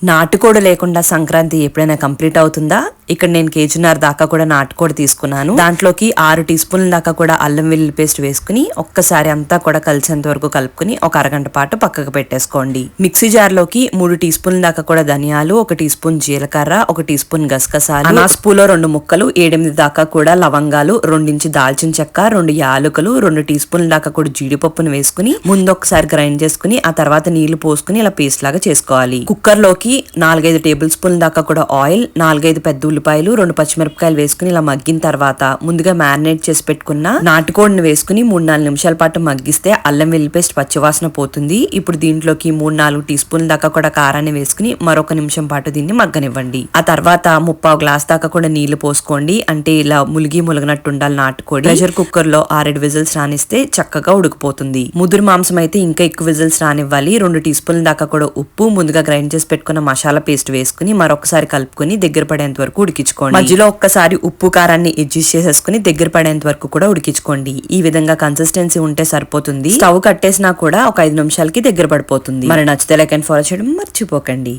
నాటుకోడి లేకుండా సంక్రాంతి ఎప్పుడైనా కంప్లీట్ అవుతుందా? ఇక్కడ నేను కేజీన్నర దాకా కూడా నాటుకోడి తీసుకున్నాను. దాంట్లోకి 6 టీ స్పూన్ల దాకా కూడా అల్లం వెల్లుల్లి పేస్ట్ వేసుకుని ఒక్కసారి అంతా కూడా కలిసేంత వరకు కలుపుకుని ఒక అరగంట పాటు పక్కకు పెట్టేసుకోండి. మిక్సీ జార్ లోకి 3 టీ స్పూన్ల దాకా కూడా ధనియాలు, 1 టీ స్పూన్ జీలకర్ర, 1 టీ స్పూన్ గసగసాలు, అనాస్ పూలో 2 ముక్కలు, 7-8 దాకా కూడా లవంగాలు, 2 ఇంచు దాల్చిన చెక్క, 2 యాలకులు, 2 టీ స్పూన్ల దాకా కూడా జీడిపప్పును వేసుకుని ముందు ఒకసారి గ్రైండ్ చేసుకుని ఆ తర్వాత నీళ్లు పోసుకుని ఇలా పేస్ట్ లాగా చేసుకోవాలి. కుక్కర్ లోకి 4-5 టేబుల్ స్పూన్ల దాకా కూడా ఆయిల్, 4-5 పెద్ద ఉల్లిపాయలు, 2 పచ్చిమిరపకాయలు వేసుకుని ఇలా మగ్గిన తర్వాత ముందుగా మ్యారినేట్ చేసి పెట్టుకున్న నాటుకోడిని వేసుకుని 3-4 నిమిషాల పాటు మగ్గిస్తే అల్లం వెల్లుల్లి పేస్ట్ పచ్చివాసన పోతుంది. ఇప్పుడు దీంట్లోకి 3-4 టీ స్పూన్ల దాకా కూడా కారాన్ని వేసుకుని మరొక నిమిషం పాటు దీన్ని మగ్గనివ్వండి. ఆ తర్వాత 3/4 గ్లాస్ దాకా కూడా నీళ్లు పోసుకోండి. అంటే ఇలా ములిగినట్టు ఉండాలి నాటుకోడి. ప్రెషర్ కుక్కర్ లో 6-7 విజిల్స్ రానిస్తే చక్కగా ఉడికిపోతుంది. ముదురు మాంసం అయితే ఇంకా ఎక్కువ విజిల్స్ రానివ్వాలి. 2 టీ స్పూన్ల దాకా కూడా ఉప్పు, ముందుగా గ్రైండ్ చేసి పెట్టుకున్న మసాలా పేస్ట్ వేసుకుని మరొకసారి కలుపుకొని దగ్గర పడేంత వరకు ఉడికించుకోండి. మధ్యలో ఒక్కసారి ఉప్పు కారాన్ని అడ్జస్ట్ చేసేసుకుని దగ్గర పడేంత వరకు కూడా ఉడికించుకోండి. ఈ విధంగా కన్సిస్టెన్సీ ఉంటే సరిపోతుంది. స్టవ్ కట్టేసినా కూడా ఒక 5 నిమిషాలకి దగ్గర పడిపోతుంది. మరి నచ్చితే లైక్ అండ్ ఫాలో చేయడం మర్చిపోకండి.